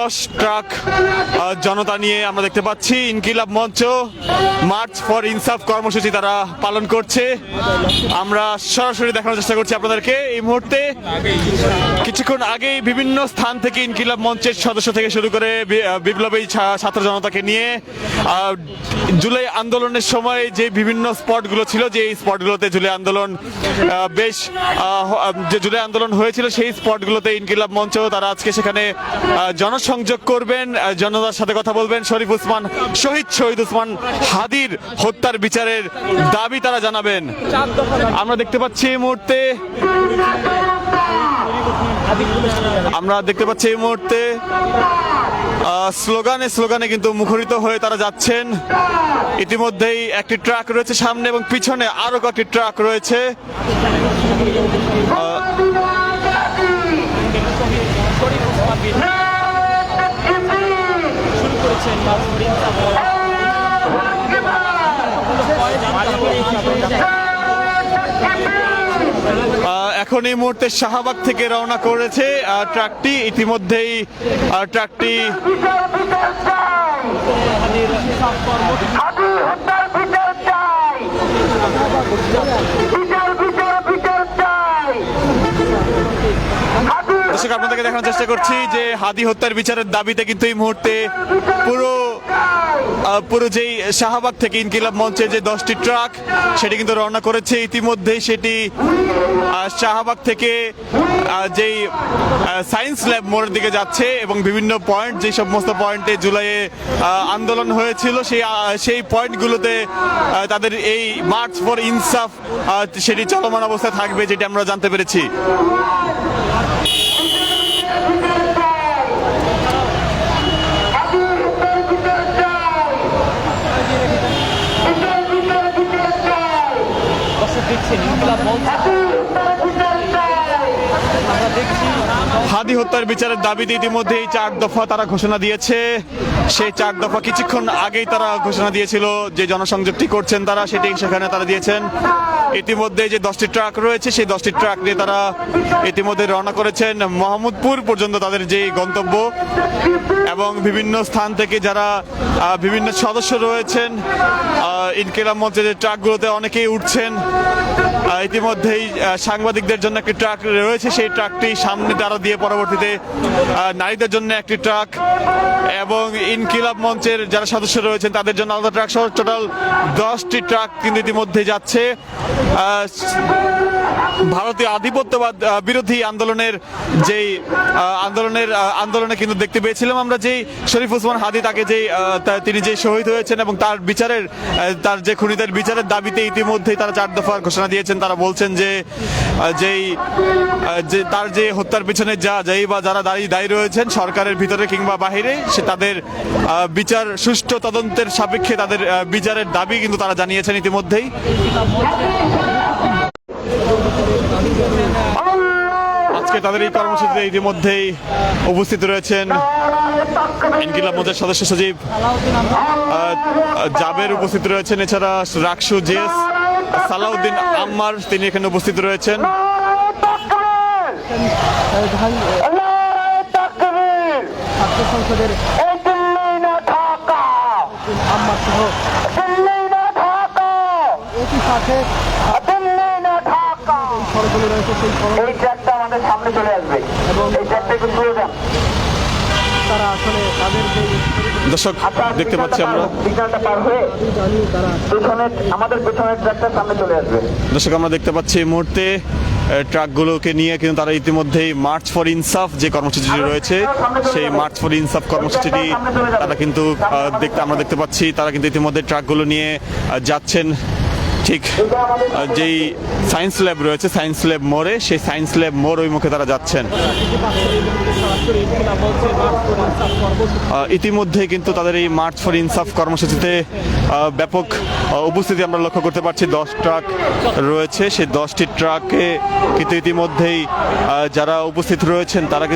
10 truck জনতা নিয়ে আমরা দেখতে পাচ্ছি ইনকিলাব মঞ্চ মার্চ ফর ইনসাফ কর্মসূচি তারা পালন করছে। আমরা সরাসরি দেখানোর চেষ্টা করছি আপনাদেরকে। এই মুহূর্তে কিছুক্ষণ আগেই বিভিন্ন স্থান থেকে ইনকিলাব মঞ্চের সদস্য থেকে শুরু করে বিপ্লবী ছাত্র জনতাকে নিয়ে জুলাই আন্দোলনের সময় যে বিভিন্ন স্পটগুলো ছিল, যে স্পটগুলোতে জুলাই আন্দোলন যে জুলাই আন্দোলন হয়েছিল সেই স্পটগুলোতে ইনকিলাব মঞ্চ তারা আজকে সেখানে জনসংযোগ করবেন, জনতার সাথে কথা বলবেন, শহীদ উসমান হাদির হত্যার বিচারের দাবি তারা জানাবেন। আমরা দেখতে পাচ্ছি এই মুহূর্তে স্লোগানে কিন্তু মুখরিত হয়ে তারা যাচ্ছেন। ইতিমধ্যেই একটি ট্রাক রয়েছে সামনে এবং পিছনে আরো কয়েকটি ট্রাক রয়েছে। এখন এই মুহূর্তে শাহবাগ থেকে রওনা করেছে ট্রাকটি। ইতিমধ্যেই ট্রাকটি দর্শক আপনাদেরকে দেখানোর চেষ্টা করছি যে হাদি হত্যার বিচারের দাবিতে কিন্তু এই মুহূর্তে পুরো যেই শাহবাগ থেকে ইনকিলাব মঞ্চে যে 10টি ট্রাক সেটি কিন্তু রওনা করেছে। ইতিমধ্যেই সেটি শাহবাগ থেকে যেই সায়েন্স ল্যাব মোড়ের দিকে যাচ্ছে এবং বিভিন্ন পয়েন্ট, যে সমস্ত পয়েন্টে জুলাইয়ে আন্দোলন হয়েছিল সেই পয়েন্টগুলোতে তাদের এই মার্চ ফর ইনসাফ সেটি চলমান অবস্থায় থাকবে, যেটি আমরা জানতে পেরেছি। হাদি হত্যার বিচারের দাবিতে ইতিমধ্যে এই 4 দফা তারা ঘোষণা দিয়েছে। সেই 4 দফা কিছুক্ষণ আগেই তারা ঘোষণা দিয়েছিল যে জনসংযোগটি করছেন তারা, সেটি সেখানে তারা দিয়েছেন। ইতিমধ্যে যে 10টি ট্রাক রয়েছে সেই 10টি ট্রাক নিয়ে তারা ইতিমধ্যে রওনা করেছেন মোহাম্মদপুর পর্যন্ত তাদের যে গন্তব্য, এবং বিভিন্ন স্থান থেকে যারা বিভিন্ন সদস্য রয়েছেন ইনকিলাব মঞ্চের যে ট্রাকগুলোতে অনেকেই উঠছেন। ইতিমধ্যেই সাংবাদিকদের জন্য একটি ট্রাক রয়েছে, সেই ট্রাকটি সামনে তারা দিয়ে পরবর্তীতে নারীদের জন্য একটি ট্রাক এবং ইনকিলাব মঞ্চের যারা সদস্য রয়েছেন তাদের জন্য আলাদা ট্রাক সহ টোটাল 10টি ট্রাক কিন্তু ইতিমধ্যে যাচ্ছে। ভারতীয় আধিপত্যবাদ বিরোধী আন্দোলনের যেই আন্দোলনে কিন্তু দেখতে পেয়েছিলাম আমরা যেই শরীফ উসমান হাদি তাকে তিনি যে শহীদ হয়েছেন এবং তার যে খুনিদের বিচারের দাবিতে ইতিমধ্যেই তারা 4 দফার ঘোষণা দিয়েছেন। তারা বলছেন যে তার যে হত্যার পিছনে যারা দায়ী রয়েছেন সরকারের ভিতরে কিংবা বাহিরে, সে তাদের বিচার সুষ্ঠু তদন্তের সাপেক্ষে তাদের বিচারের দাবি কিন্তু তারা জানিয়েছেন ইতিমধ্যেই। আজকে তাদের এই কর্মসূচিতে ইতিমধ্যেই উপস্থিত রয়েছেন ইনকিলাব মঞ্চের সদস্য সচিব জাবের উপস্থিত রয়েছেন, এছাড়া রাকসু জেস সালাউদ্দিন আম্মার তিনি এখানে উপস্থিত রয়েছেন। এই ট্রাকটা আমাদের সামনে চলে আসবে এবং এই ট্রাকটা একটু দূরে যান। তারা আসলে তাদের যে দর্শক দেখতে পাচ্ছি আমরা সিগন্যালটা পার হয়ে আমাদের পেছনের ট্রাকটা সামনে চলে আসবে। দর্শক আমরা দেখতে পাচ্ছি এই মুহূর্তে ট্রাকগুলোকে নিয়ে কিন্তু তারা ইতিমধ্যেই মার্চ ফর ইনসাফ যে কর্মসূচিটি রয়েছে সেই মার্চ ফর ইনসাফ কর্মসূচিটি তারা কিন্তু আমরা দেখতে পাচ্ছি তারা কিন্তু ইতিমধ্যে ট্রাকগুলো নিয়ে যাচ্ছেন ঠিক যেই সায়েন্স ল্যাব রয়েছে সায়েন্স ল্যাব মোড়ে, সেই সায়েন্স ল্যাব মোড় ওই মুখে তারা যাচ্ছেন। ইতিমধ্যে কিন্তু তাদের এই মার্চ ফর ইনসাফ কর্মসূচিতে ব্যাপক উপস্থিতি আমরা লক্ষ্য করতে পারছি। 10 ট্রাক রয়েছে, সেই 10টি ট্রাকে কিন্তু ইতিমধ্যেই যারা উপস্থিত রয়েছেন তারা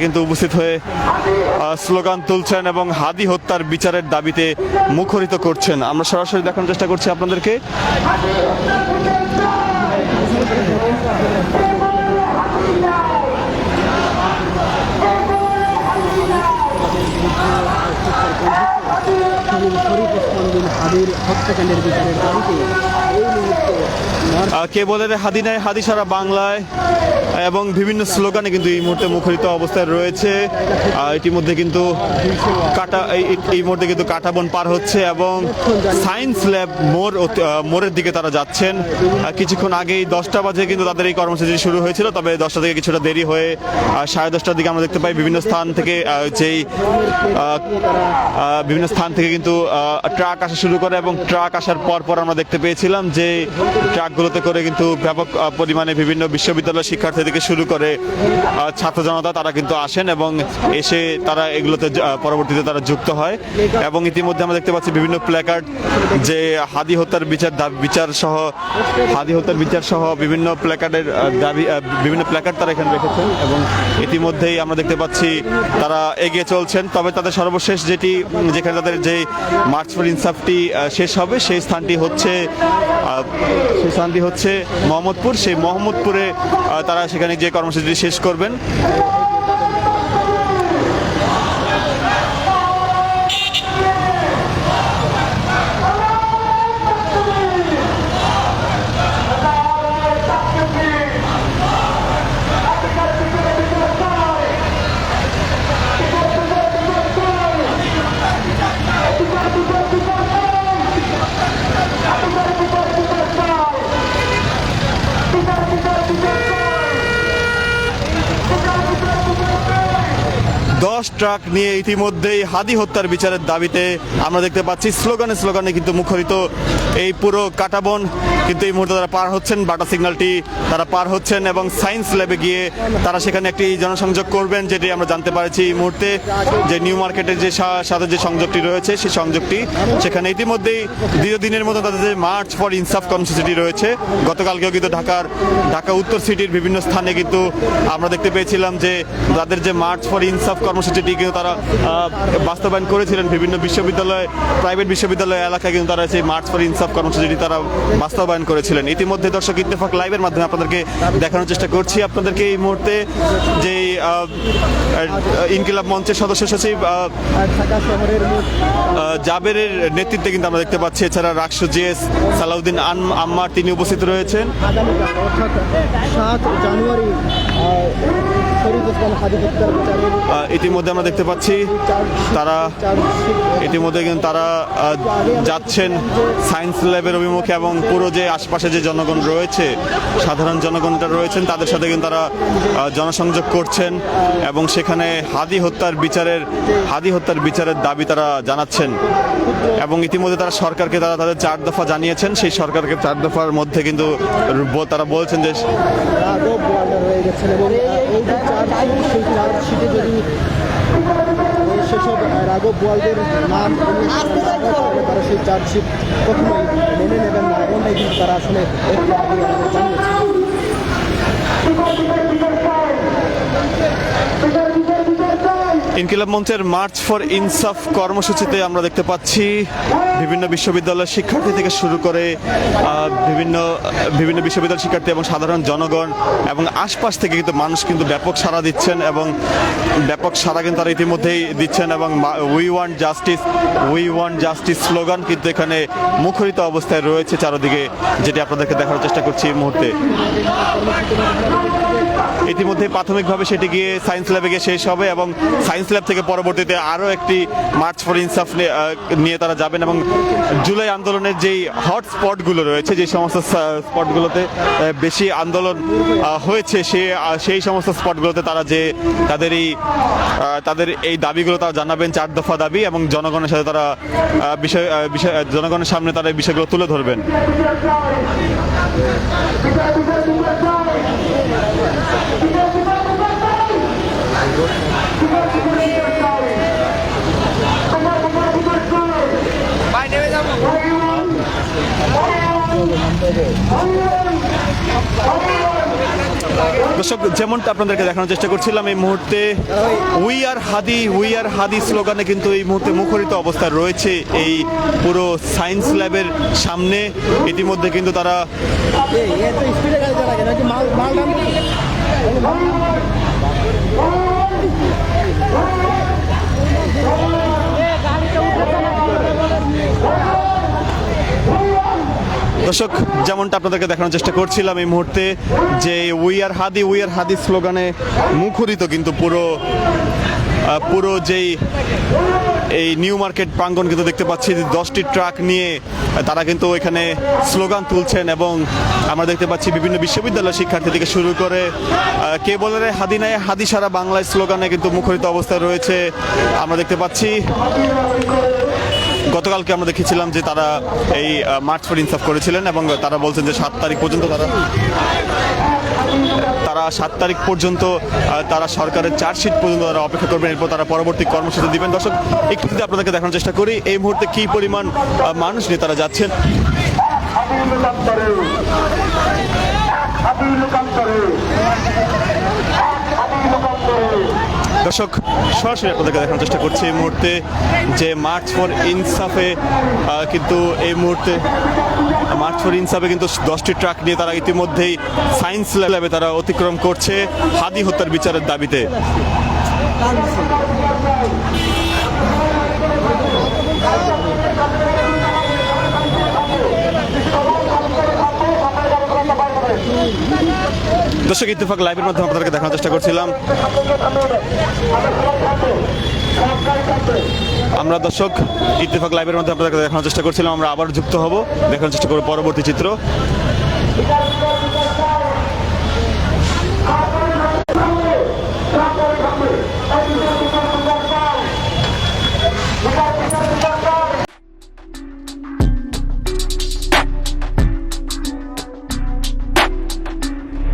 কিন্তু উপস্থিত হয়ে স্লোগান তুলছেন এবং হাদি হত্যার বিচারের দাবিতে মুখরিত করছেন। আমরা সরাসরি দেখানোর চেষ্টা করছি আপনাদেরকে। হাদির হত্যাকাণ্ডের বিচারের দাবিতে এই মুহূর্তে কে বলে রে হাদি নাই হাদি সারা বাংলায় এবং বিভিন্ন স্লোগানে কিন্তু এই মুহূর্তে মুখরিত অবস্থায় রয়েছে। ইতিমধ্যে কিন্তু এই মুহূর্তে কিন্তু কাঁটাবন পার হচ্ছে এবং সায়েন্স ল্যাব মোড়ের দিকে তারা যাচ্ছেন। কিছুক্ষণ আগেই 10টা বাজে কিন্তু তাদের এই কর্মসূচি শুরু হয়েছিল, তবে 10টা থেকে কিছুটা দেরি হয়ে 10:30টার দিকে আমরা দেখতে পাই বিভিন্ন স্থান থেকে কিন্তু ট্রাক আসা শুরু করে এবং ট্রাক আসার পর আমরা দেখতে পেয়েছিলাম যে ট্রাকগুলোতে করে কিন্তু ব্যাপক পরিমাণে বিভিন্ন বিশ্ববিদ্যালয়ের শিক্ষার্থী থেকে শুরু করে ছাত্র জনতা তারা কিন্তু আসেন এবং এসে তারা এগুলোতে পরবর্তীতে তারা যুক্ত হয়। এবং ইতিমধ্যে আমরা দেখতে পাচ্ছি বিভিন্ন প্ল্যাকার্ড যে হাদি হত্যার বিচার সহ বিভিন্ন প্ল্যাকার্ডের দাবি বিভিন্ন প্ল্যাকার্ড তারা এখানে রেখেছেন এবং ইতিমধ্যেই আমরা দেখতে পাচ্ছি তারা এগিয়ে চলছেন। তবে তাদের সর্বশেষ যেখানে তাদের যে মার্চ ফর ইনসাফটি শেষ হবে সেই স্থানটি হচ্ছে মোহাম্মদপুর। সেই মোহাম্মদপুরে তারা সেখানে যে কর্মসূচি শেষ করবেন। 10 ট্রাক নিয়ে ইতিমধ্যেই হাদি হত্যার বিচারের দাবিতে আমরা দেখতে পাচ্ছি স্লোগানে কিন্তু মুখরিত এই পুরো কাঁটাবন। কিন্তু এই মুহূর্তে তারা পার হচ্ছেন বাটা সিগন্যালটি তারা পার হচ্ছেন এবং সায়েন্স ল্যাবে গিয়ে তারা সেখানে একটি জনসংযোগ করবেন, যেটি আমরা জানতে পারছি এই মুহূর্তে যে নিউ মার্কেটের যে সাথে যে সংযোগটি রয়েছে সেই সংযোগটি সেখানে ইতিমধ্যেই দীর্ঘদিনের মতো তাদের যে মার্চ ফর ইনসাফ কর্মসূচিটি রয়েছে। গতকালকেও কিন্তু ঢাকা উত্তর সিটির বিভিন্ন স্থানে কিন্তু আমরা দেখতে পেয়েছিলাম যে তাদের যে মার্চ ফর ইনসাফ কর্মসূচিটি কিন্তু তারা বাস্তবায়ন করেছিলেন বিভিন্ন বিশ্ববিদ্যালয়, প্রাইভেট বিশ্ববিদ্যালয় এলাকায় কিন্তু তারা সেই মার্চ ফর ইনসাফ কর্মসূচিটি তারা বাস্তবায়ন করেছিলেন। ইতিমধ্যে দর্শক ইত্তেফাক লাইভের মাধ্যমে আপনাদেরকে দেখানোর চেষ্টা করছি আপনাদেরকে এই মুহূর্তে যে ইনকিলাব মঞ্চের সদস্য সচিব জাবেরের নেতৃত্বে কিন্তু আমরা দেখতে পাচ্ছি, এছাড়া রাকসু জিএস সালাউদ্দিন আম্মার তিনি উপস্থিত রয়েছেন। আগামীকাল অর্থাৎ 7 জানুয়ারি ইতিমধ্যে আমরা দেখতে পাচ্ছি তারা ইতিমধ্যে কিন্তু তারা যাচ্ছেন সায়েন্স ল্যাবের অভিমুখে এবং পুরো যে আশপাশে যে জনগণ রয়েছে, সাধারণ জনগণটা রয়েছেন তাদের সাথে কিন্তু তারা জনসংযোগ করছেন এবং সেখানে হাদি হত্যার বিচারের দাবি তারা জানাচ্ছেন এবং ইতিমধ্যে তারা সরকারকে তাদের 4 দফা জানিয়েছেন। সেই সরকারকে 4 দফার মধ্যে কিন্তু তারা বলছেন যে সেসব রাঘব বোয়ালদের নাম তারা সেই চার্জশিট কখনোই মেনে নেবেন না, এমনটাই কিন্তু তারা আসলে ইনকিলাব মঞ্চের মার্চ ফর ইনসাফ কর্মসূচিতে আমরা দেখতে পাচ্ছি বিভিন্ন বিশ্ববিদ্যালয়ের শিক্ষার্থী থেকে শুরু করে বিভিন্ন বিশ্ববিদ্যালয়ের শিক্ষার্থী এবং সাধারণ জনগণ এবং আশপাশ থেকে কিন্তু মানুষ কিন্তু ব্যাপক সাড়া দিচ্ছেন এবং ব্যাপক সাড়া কিন্তু তারা ইতিমধ্যেই দিচ্ছেন এবং উই ওয়ান্ট জাস্টিস স্লোগান কিন্তু এখানে মুখরিত অবস্থায় রয়েছে চারদিকে, যেটি আপনাদেরকে দেখানোর চেষ্টা করছি এই মুহূর্তে। ইতিমধ্যে প্রাথমিকভাবে সেটি গিয়ে সায়েন্স ল্যাবে গিয়ে শেষ হবে এবং সায়েন্স ল্যাব থেকে পরবর্তীতে আরও একটি মার্চ ফর ইনসাফ নিয়ে তারা যাবেন এবং জুলাই আন্দোলনের যেই হটস্পটগুলো রয়েছে, যে সমস্ত স্পটগুলোতে বেশি আন্দোলন হয়েছে সেই সমস্ত স্পটগুলোতে তারা যে তাদের এই দাবিগুলো তারা জানাবেন, 4 দফা দাবি, এবং জনগণের সাথে তারা জনগণের সামনে তারা এই বিষয়গুলো তুলে ধরবেন। দর্শক, যেমনটা আপনাদেরকে দেখানোর চেষ্টা করছিলাম এই মুহূর্তে উই আর হাদি স্লোগানে কিন্তু এই মুহূর্তে মুখরিত অবস্থায় রয়েছে এই পুরো সায়েন্স ল্যাবের সামনে। ইতিমধ্যে কিন্তু তারা দর্শক, যেমনটা আপনাদেরকে দেখানোর চেষ্টা করছিলাম এই মুহূর্তে, যে উই আর হাদি স্লোগানে মুখরিত কিন্তু পুরো যেই এই নিউ মার্কেট প্রাঙ্গণ কিন্তু দেখতে পাচ্ছি 10টি ট্রাক নিয়ে তারা কিন্তু এখানে স্লোগান তুলছেন, এবং আমরা দেখতে পাচ্ছি বিভিন্ন বিশ্ববিদ্যালয়ের শিক্ষার্থী থেকে শুরু করে কে বলে রে হাদি নাই হাদি সারা বাংলায় স্লোগানে কিন্তু মুখরিত অবস্থায় রয়েছে আমরা দেখতে পাচ্ছি। গতকালকে আমরা দেখেছিলাম যে তারা এই মার্চ ফর ইনসাফ করেছিলেন, এবং তারা বলছেন যে 7 তারিখ পর্যন্ত তারা 7 তারিখ পর্যন্ত তারা সরকারের চার্জশিট পর্যন্ত তারা অপেক্ষা করবেন, এরপর তারা পরবর্তী কর্মসূচি দিবেন। দর্শক, একটু যদি আপনাদেরকে দেখানোর চেষ্টা করি এই মুহূর্তে কি পরিমাণ মানুষ নিয়ে তারা যাচ্ছেন। দর্শক, সরাসরি আপনাদেরকে দেখানোর চেষ্টা করছি এই মুহূর্তে যে মার্চ ফর ইনসাফে কিন্তু এই মুহূর্তে মার্চ ফর ইনসাফে কিন্তু 10টি ট্রাক নিয়ে তারা ইতিমধ্যেই সায়েন্স ল্যাবে তারা অতিক্রম করছে হাদি হত্যার বিচারের দাবিতে। দর্শক, ইত্তেফাক লাইভের মাধ্যমে আপনাদেরকে দেখানোর চেষ্টা করছিলাম আমরা। দর্শক, ইত্তেফাক লাইভের মাধ্যমে আপনাদেরকে দেখানোর চেষ্টা করছিলাম, আমরা আবার যুক্ত হব, দেখানোর চেষ্টা করব পরবর্তী চিত্র।